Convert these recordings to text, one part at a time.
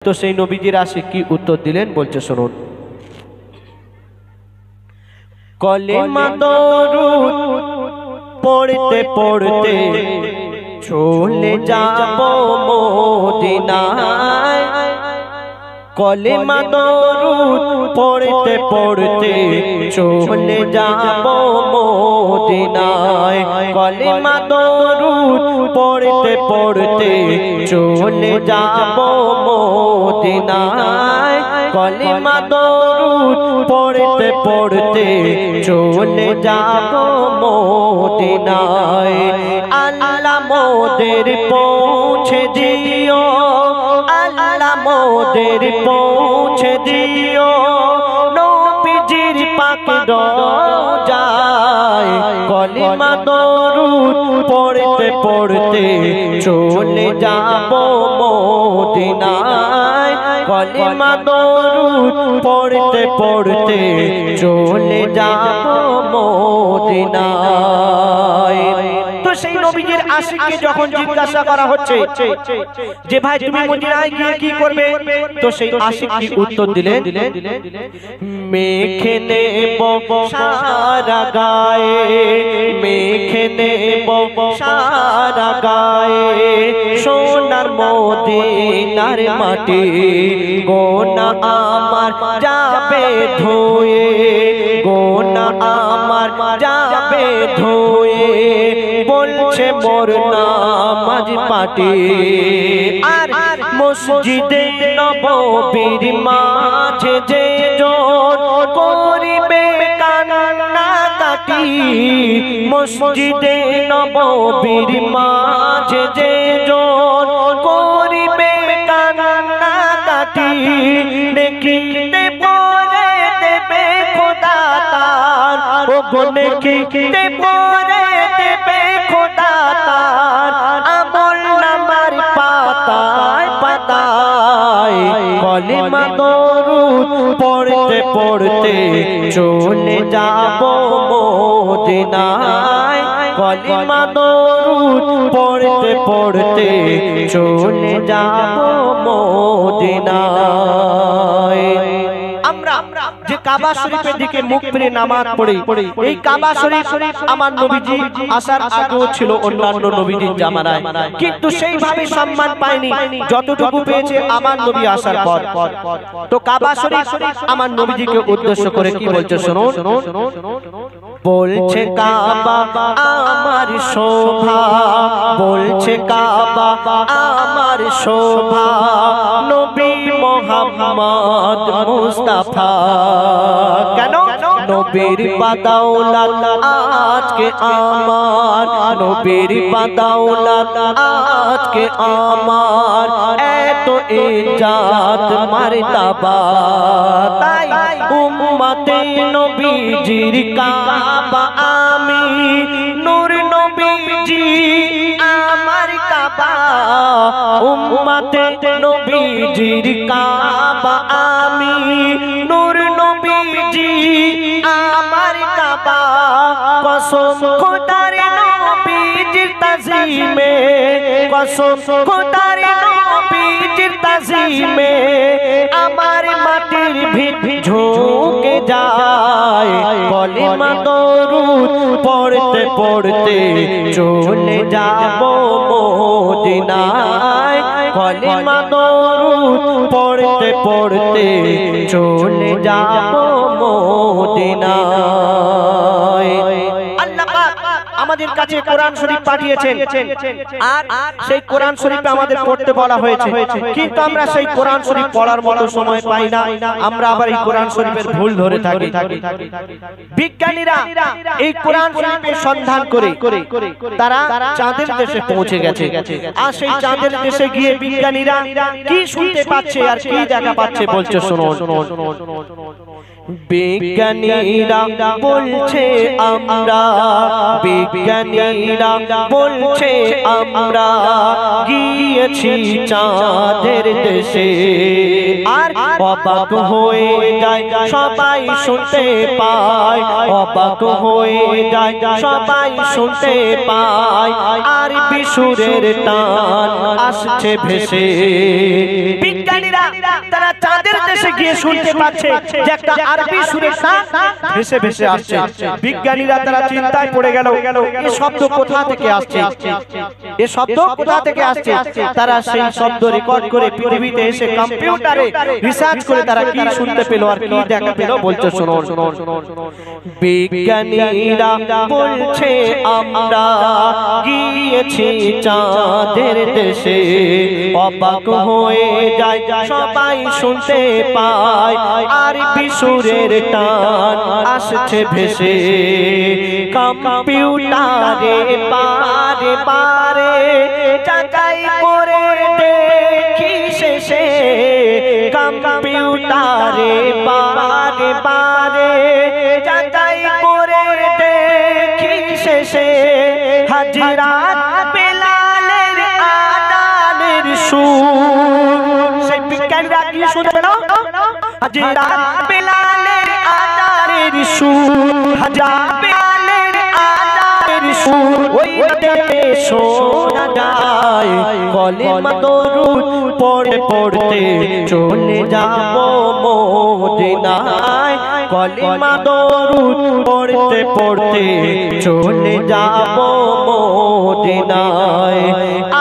তো সেই নবীজির আশিক কি উত্তর দিলেন বলছে শুনুন। কলেমা দরুদ পড়তে পড়তে চলে যাব মদিনায়, কলেমা দরুদ পড়তে পড়তে চলে যাব মদিনায়, কলেমা দরুদ পড়তে পড়তে চলে যাব মদিনায়, কলেমা দরুদ পড়তে পড়তে চলে যাব মদিনায়। আল্লাহ মোদের পৌঁছে দিও, আল্লাহ মোদের পৌঁছে দিও নবীজির পাক রওজায়, কলেমা দরুদ পড়তে পড়তে চলে যাব মদিনায়, কলেমা দরুদ পড়তে পড়তে চলে যাব মদিনায়। তো সেই নবীজির আশিককে যখন জিজ্ঞাসা করা হচ্ছে যে ভাই তুমি মদিনায় গিয়ে কি করবে, তো সেই আশিক কি উত্তর দিলেন, মেখে নেব সারা গায়ে, মেখে নেব সারা গায়ে সোনার মদিনার মাটি, গোনা আমার যাবে ধুয়ে, গোনা আমার যাবে ধুয়ে বলছে মোর নামাজ পাটি। আর মসজিদে নববীর মাঝে যে জন করিবে কান্নাকাটি, মসজিদে নববীর মাঝে যে জন করিবে কান্নাকাটি, নেকিতে পরে দেবে খোদা তার, ও গো নেকিতে পরে দেবে খোদা তার, আমল নামার পাতায় পাতায়, কলেমা দরুদ পড়তে পড়তে চলে যাব মদিনায়, কলেমা দরুদ পড়তে পড়তে চলে যাব মদিনায়। আমরা যে কাবা শরীফের দিকে মুখ ফিরে নামাজ পড়ি, এই কাবা শরীফ আমার নবীজি আসার আগেও ছিল অন্যান্য নবীজির জামানায়, কিন্তু সেইভাবে সম্মান পায়নি যতটুকু পেয়েছে আমার নবী আসার পর। তো কাবা শরীফ আমার নবীজিকে উদ্দেশ্য করে কি বলছে শুনুন, বলছে কাবা আমার শোভা, বলছে কাবা আমার শোভা, নবী মুহাম্মদ মুস্তাফা, কেন নবীর বাদৌলত আজকে আমার, নবীর বাদৌলত আজকে আমার এত ইজ্জত মারতাবা, তাই উম্মতে নবীজির কাবা আমি, নূর নবীজি আমার কাবা, উম্মতে নবীজির কাবা আমি, নূর নবীজি আমার কাবা, কসম খোদার নবীজির তাজিমে, কসম খোদার নবীজির তাজিমে আমার মাটির ভিত ঝুঁকে যায়, কলেমা দরুদ পড়তে পড়তে চলে যাব মদিনায়, কলেমা দরুদ পড়তে পড়তে চলে যাব মদিনায়। আল্লাহ পাক আমাদের কাছে কোরআন শরীফ পাঠিয়েছেন, আর সেই কোরআন শরীফে আমাদের পড়তে বলা হয়েছে, কিন্তু আমরা সেই কোরআন শরীফ পড়ার মতো সময় পাই না, আমরা আবার এই কোরআন শরীফের ভুল ধরে থাকি। বিজ্ঞানীরা এই কোরআন শরীফের সন্ধান করে তারা চাঁদের দেশে পৌঁছে গেছে, আর সেই চাঁদের দেশে গিয়ে বিজ্ঞানীরা কি শুনতে পাচ্ছে আর কি দেখা পাচ্ছে বলছে শুনুন। বিজ্ঞানীরা বলছে আমরা, বিজ্ঞানীরা বলছে আমরা গিয়েছি চাঁদের দেশে, আর অবাক হয়ে যায় সবাই শুনতে পায়, অবাক হয়ে যায় সবাই শুনতে পায়, আর বিশুরের টান আসছে ভেসে। বিজ্ঞানীরা তারা চাঁদের দেশে গিয়ে শুনতে পাচ্ছে যে একটা আরবি সুরের গান ভেসে ভেসে আসছে। বিজ্ঞানীরা তারা চিন্তায় পড়ে গেল, এই শব্দ কোথা থেকে আসছে, এই শব্দ কোথা থেকে আসছে। তারা সেই শব্দ রেকর্ড করে পৃথিবীতে এসে কম্পিউটারে রিসার্চ করে তারা কি শুনতে পেল আর কি দেখা পেল বলছে শুনুন। বিজ্ঞানীরা বলছে আমরা গিয়েছি চাঁদের দেশে, অবাক হয়ে যায় সবাই শুনতে পায় আরবি সুরের টান আসছে ভেসে। কম্পিউটারে বারে বারে যাচাই করে দেখি শেষে, কম্পিউটারে বারে বারে যাচাই করে দেখি শেষে, হাজরাত বেলালের আযানের সুর। সেই বিজ্ঞানীরা কি শুনবে না? হাজরাত বেলালের আযানের সুর, হাজরাত বেলালের আযানের সুর। ওই রাতে শোনা যায় কলেমা দরুদ পড়ে পড়তে চলে যাব মদিনায়, কলেমা দরুদ পড়তে পড়তে চলে যাব মদিনায়।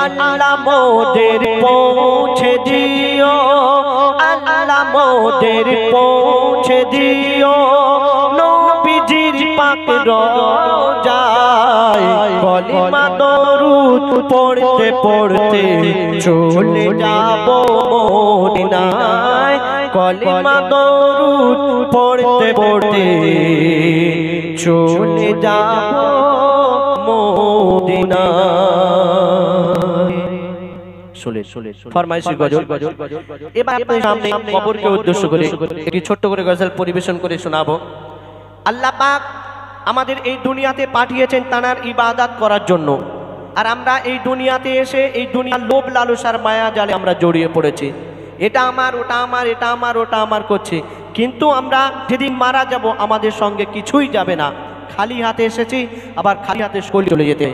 আল্লাহ মোদের পৌঁছে দিও, আল্লাহ মোদের পৌঁছে দিও নবীজির পাক রওজায়, কলেমা দরুদ পড়তে পড়তে চলে যাব মদিনায়, কলেমা দরুদ পড়তে পড়তে চলে যাব মদিনায়। ফরমাইশি গজল। এবার আপনাদের সামনে কবরকে উদ্দেশ্য করে একটি ছোট্ট করে গজল পরিবেশন করে শোনাবো। আল্লাহ পাক আমাদের এই দুনিয়াতে পাঠিয়েছেন তানার ইবাদত করার জন্য, আর আমরা এই দুনিয়াতে এসে এই দুনিয়ার লোভ লালসার মায়া জালে আমরা জড়িয়ে পড়েছি। এটা আমার, ওটা আমার, এটা আমার, ওটা আমার করছি। কিন্তু আমরা যেদিন মারা যাব আমাদের সঙ্গে কিছুই যাবে না। খালি হাতে এসেছি, আবার খালি হাতে চলে যেতে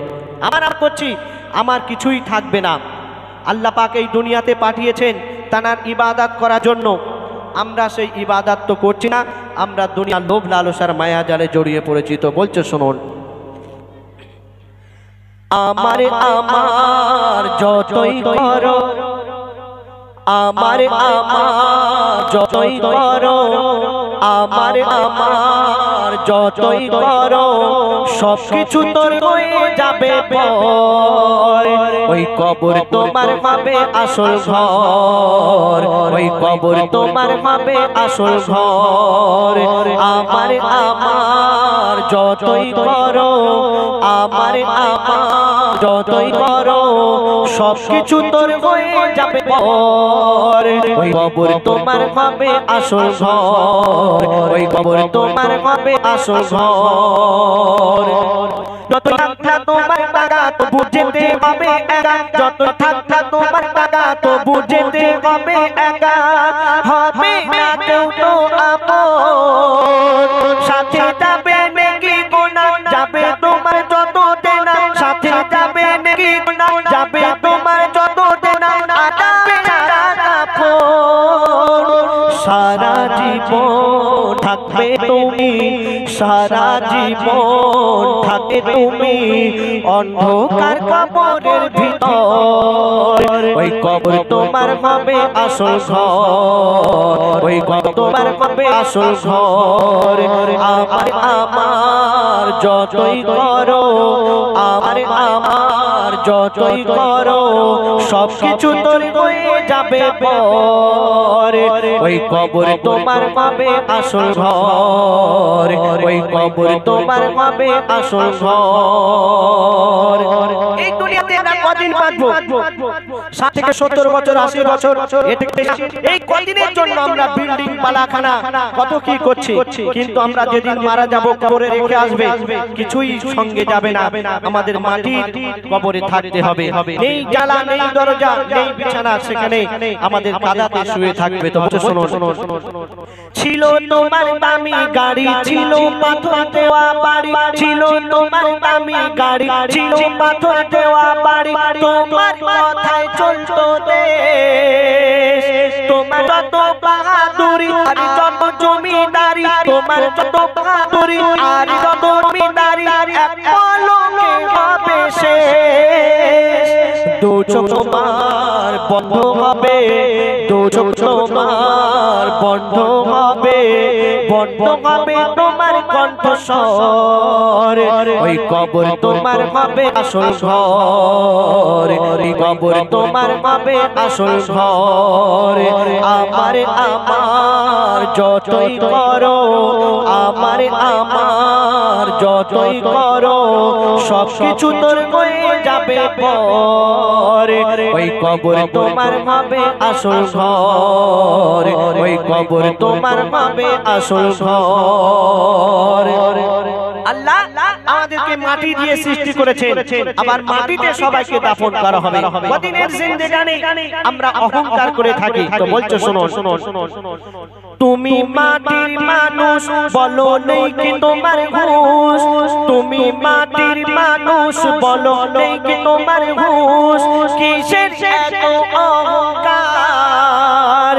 আমার করছি, আমার কিছুই থাকবে না। আল্লাহ পাক এই দুনিয়াতে পাঠিয়েছেন তানার ইবাদত করার জন্য। আমরা সেই ইবাদত তো করছি না, আমরা দুনিয়ার লোভ লালসার মায়া জালে জড়িয়ে পড়েছি। তো বলছে শুনুন, আমার আমার যতই করো, আমার আমার যতই করো, আমার আমার যতই করো, সবকিছু তোর হয়ে যাবে পর। ওই কবর তোমার হবে আসল ঘর, ওই কবর তোমার হবে আসল ঘর। আমার আমার যতই করো, আমার আমার যতই করো, সবকিছু তোর হয়ে যাবে পর। ওই কবর তোমার হবে আসল ঘর, ওই কবর তোমার হবে আসল ঘর। যত থাকলা তোমার টাকা তো বুঝতে হবে একা, যত থাকলা তোমার টাকা তো বুঝতে হবে একা। হবে না কেউ তো আপন, সাথে যাবে নাকি গোনা, যাবে তোমার যত দেনা, সাথে যাবে নাকি গোনা, যাবে তোমার যত দেনা। আদাবে সারা কাফন, সারা জীবন থাকবে তুমি, সারা জীবন থাকে তুমি অন্ধকার কবরের ভিতর। ওই কবর তোমার হবে আসল ঘর, ওই কবর তোমার হবে আসল ঘর। আমার আমার যতই করো, আমার আমার যতই করো, সবকিছু তোর হয়ে যাবে পর। ওই কবর তোমার হবে আসল ঘর, ওই কবর তোমার হবে আসল ঘর। এই দুনিয়াতে আমরা কদিন বাঁচবো? 60 থেকে 70 বছর, 80 বছর। এই কদিনের জন্য আমরা বিল্ডিং পালাখানা কত কি করছি, কিন্তু আমরা যেদিন মারা যাব কবরে রেখে আসবে, কিছুই সঙ্গে যাবে না। আমাদের মাটির কবরে থাকতে হবে। নেই জালা, নেই দরজা, নেই বিছানা, সেখানে আমাদের কাদাতে শুয়ে থাকবে। তো শুনুন, ছিল তোমার দামি গাড়ি, ছিল পাথর দেওয়া বাড়ি, ছিল তোমার দামি গাড়ি, ছিল পাথর দেওয়া বাড়ি। তোমার কথায় চলতো দেশ। তোমার যত বাহাদুরি আর যত জমিদারি, তোমার যত বাহাদুরি আর যত জমিদারি এক পলকে হবে শেষ। দু চোখ তোমার বন্ধ হবে, দু চোখ তোমার বন্ধ হবে, বন্ধ হবে তোমার কণ্ঠস্বর। ওই কবর তোমার হবে আসল ঘর, ওই কবর তোমার হবে আসল ঘর। আমার আমার যতই করো, আমার আমার যতই করো, সবকিছু তোর হয়ে যাবে পর। ওই কবর তোমার হবে আসল ঘর, ওই কবর তোমার হবে আসল ঘর। আল্লাহ আমাদেরকে মাটি দিয়ে সৃষ্টি করেছেন, আবার মাটিতে সবাইকে দাফন করা হবে। কদিনের জিন্দেগানি আমরা অহংকার করে থাকি, তো বলছো শোনো শোনো শোনো, তুমি মাটির মানুষ বলো নেই কি তোমার হুঁশ, তুমি মাটির মানুষ বলো নেই কি তোমার হুঁশ। কিসের এত অহংকার,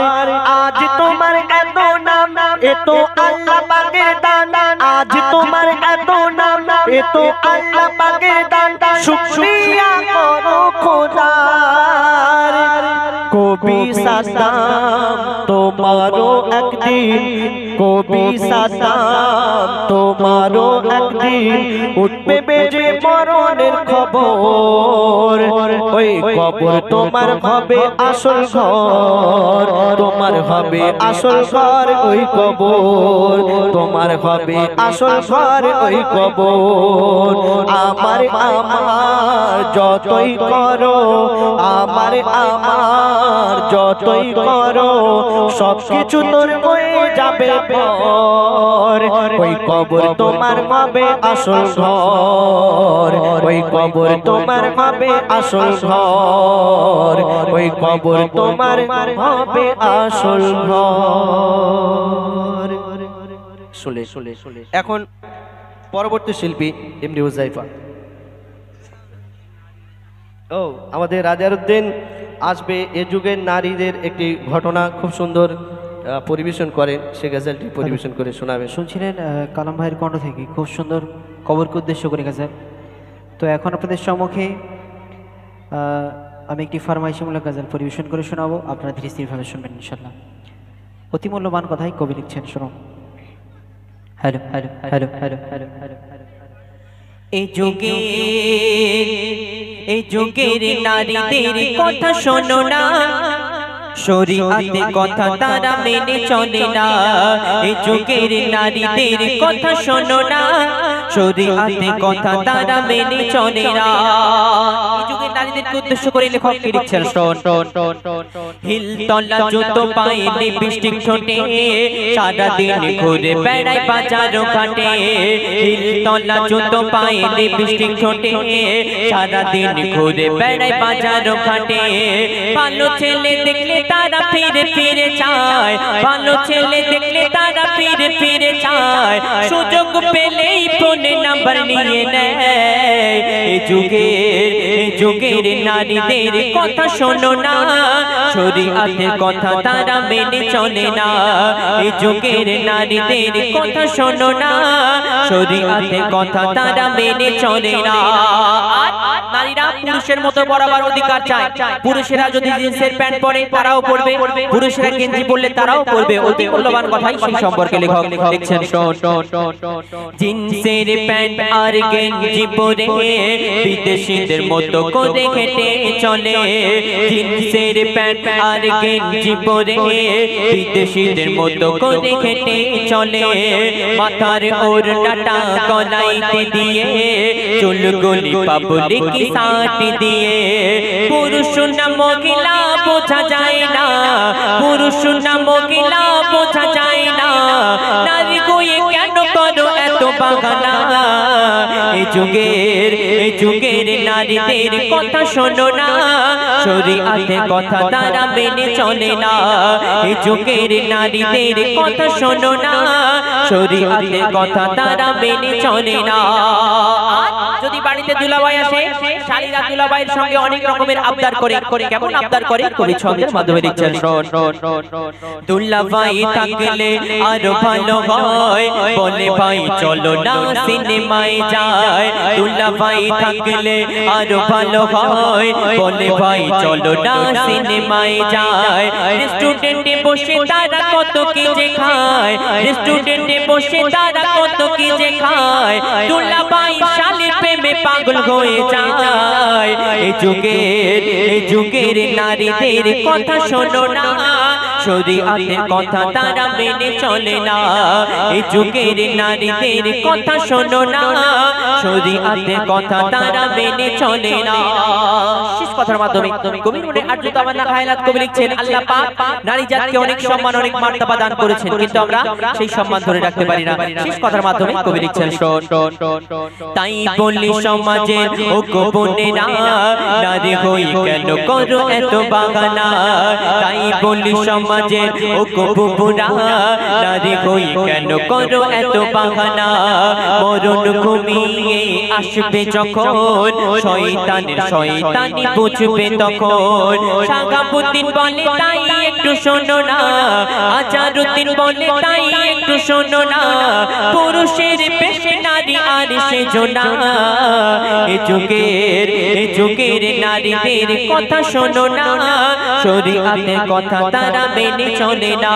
আজ তোমার এত নাম এ তো আল্লাহ পাকের দান, আজ তোমার এত নাম এ তো আল্লাহ পাকের দান। শুকরিয়া করো খোদার। কবি সাদ্দাম তোমারও একদিন, কবি সাদ্দাম তোমারও একদিন উঠবে বেজে মরণের খবর। ওই কবর তোমার হবে আসল ঘর, তোমার হবে আসল ঘর ওই কবর, তোমার হবে আসল ঘর ওই কবর। আমার আমার যতই করো, আমার আমার যতই করো, সবকিছু তোর হয়ে যাবে পর। ওই কবর তোমার হবে আসল ঘর, ওই কবর তোমার হবে আসল ঘর, ওই কবর তোমার হবে আসল ঘর। শুলে শুলে এখন পরবর্তী শিল্পী এমডি হুজাইফা। ও আমাদের রাজারউদ্দিন আসবে এ যুগের নারীদের একটি ঘটনা খুব সুন্দর পরিবেশন করেন, সে গজলটি পরিবেশন করে শোনাবেন। শুনছিলেন কালাম ভাইয়ের কণ্ঠ থেকে খুব সুন্দর কবরকে উদ্দেশ্য করে গজল। তো এখন আপনাদের সম্মুখে আমি একটি ফরমাইশমূলক গজল পরিবেশন করে শোনাবো, আপনারা ধীরে স্থিরভাবে শুনবেন ইনশাল্লাহ। অতি মূল্যবান কথাই কবি লিখছেন, শুনুন। Hello hello hello hello hello hello. এই যুগের নারীদের কথা শোনো না, শরীয়তে কথা তারা মেনে চলে না। এই যুগের নারীদের কথা শোনো না, শরীয়তে কথা তারা মেনে চলে না। এই যুগের নারীদেরকে উদ্দেশ্য করে লেখক কি লিখছেন, শোন। হিল তলা জুতো পায়ে লিপস্টিক ঠোঁটে, সারা দিন ঘুরে বেড়ায় বাজার ঘাটে। হিল তলা জুতো পায়ে লিপস্টিক ঠোঁটে, সারা দিন ঘুরে বেড়ায় বাজার ঘাটে। ভালো ছেলে দেখলে তারা ফিরে ফিরে চায়, ভালো ছেলে দেখলে তারা ফিরে ফিরে চায়। সুযোগ পেলেই ফোনে নাম্বার নিয়ে নেয়। এই যুগের নারীদের কথা শোনো না, শরীয়তের কথা তারা মেনে চলে না। এই যুগের নারীদের কথা শোনো না, শরীয়তের কথা তারা মেনে চলে না। নারীরা পুরুষের মতো বরাবর অধিকার চায়। পুরুষেরা যদি জিন্সের প্যান্ট পরে তারাও পরবে, পুরুষেরা গেঞ্জি পরলে তারাও পরবে। অতি মূল্যবান কথাই সেই সম্পর্কে লেখক লিখছেন, শোন। জিন্সের প্যান্ট আর গেঞ্জি পরে বিদেশিদের মতো করে হেঁটে চলে। জিন্সের প্যান্ট আর গেঞ্জি পরে বিদেশিদের মতো করে হেঁটে চলে। মাথার ওড়নাটা গলাইতে দিয়ে, চুলগুলি পাবলিক সাথ দিয়ে। পুরুষ না মহিলা বোঝা যায় না, পুরুষ না মহিলা বোঝা যায় না। নারী গোয়ে কেন করো এত বাগানা? এই যুগের নারীদের কথা শোনো না, শরীয়তের কথা তারা মেনে চলে না। এই যুগের নারীদের কথা শোনো না, শরীয়তের কথা তারা মেনে চলে না। যদি বাড়িতে দুলাভাই আসে শালীরা দুলাভাইয়ের সঙ্গে অনেক রকমের আবদার করে কেমন আবদার করে কবি ছন্দের মাধ্যমে লিখছেন শোন দুলাভাই থাকলে আরো ভালো হয় বলে ভাই চলো না সিনেমায় যায় দুলাভাই থাকলে আরো ভালো হয় বলে ভাই চলো না সিনেমায় যায় রেস্টুরেন্টে বসে তারা কত কি যে খায় রেস্টুরেন্টে বসে তারা কত কি যে খায় দুলাভাই শালীর প্রেমে পাগল হয়ে যায় এই যুগের নারীদের কথা শোনো না শরীয়তের কথা তারা মেনে চলে না এই যুগের নারীদের কথা শোনো না শরীয়তের কথা তারা মেনে চলে না শেষ কথার মাধ্যমে কবির মনে আরজু তামান্না খায়রাত কবি লিখছেন আল্লাহ পাক নারী জাতিকে অনেক সম্মান অনেক মর্যাদা দান করেছেন কিন্তু আমরা সেই সম্মান ধরে রাখতে পারি না শেষ কথার মাধ্যমে কবি লিখছেন শোন তাই বলি সমাজে ও গোপনেরা নারী হই কেন করো এত বাগানা তাই বলি সমাজে ও গোপনেরা নারী হই কেন করো এত বাগানা মরণ ঘুমিয়ে আসবে যখন শয়তানি বুঝবে তখন শাহাবুদ্দিন বলে তাই একটু শোনো না আজারুদ্দিন বলে তাই একটু শোনো না পুরুষের পেশে নারী আর সেজো না এ যুগের নারীদের কথা শোনো না শরীয়তের কথা তারা মেনে চলে না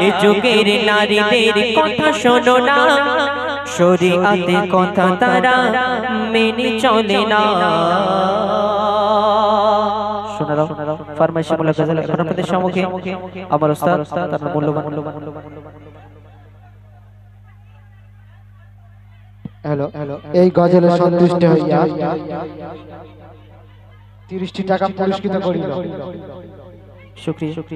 এ যুগের নারীদের কথা শোনো না শরীয়তের কথা তারা মেনে চলে না শোনারো ফরমাইশ মুলা গজল এখন আপনাদের সম্মুখে আমার উস্তাদ তার মূল্যবান হ্যালো এই গজলে সন্তুষ্ট হইয়া 30টি টাকা পুরস্কৃত করিল। শুকরিয়া।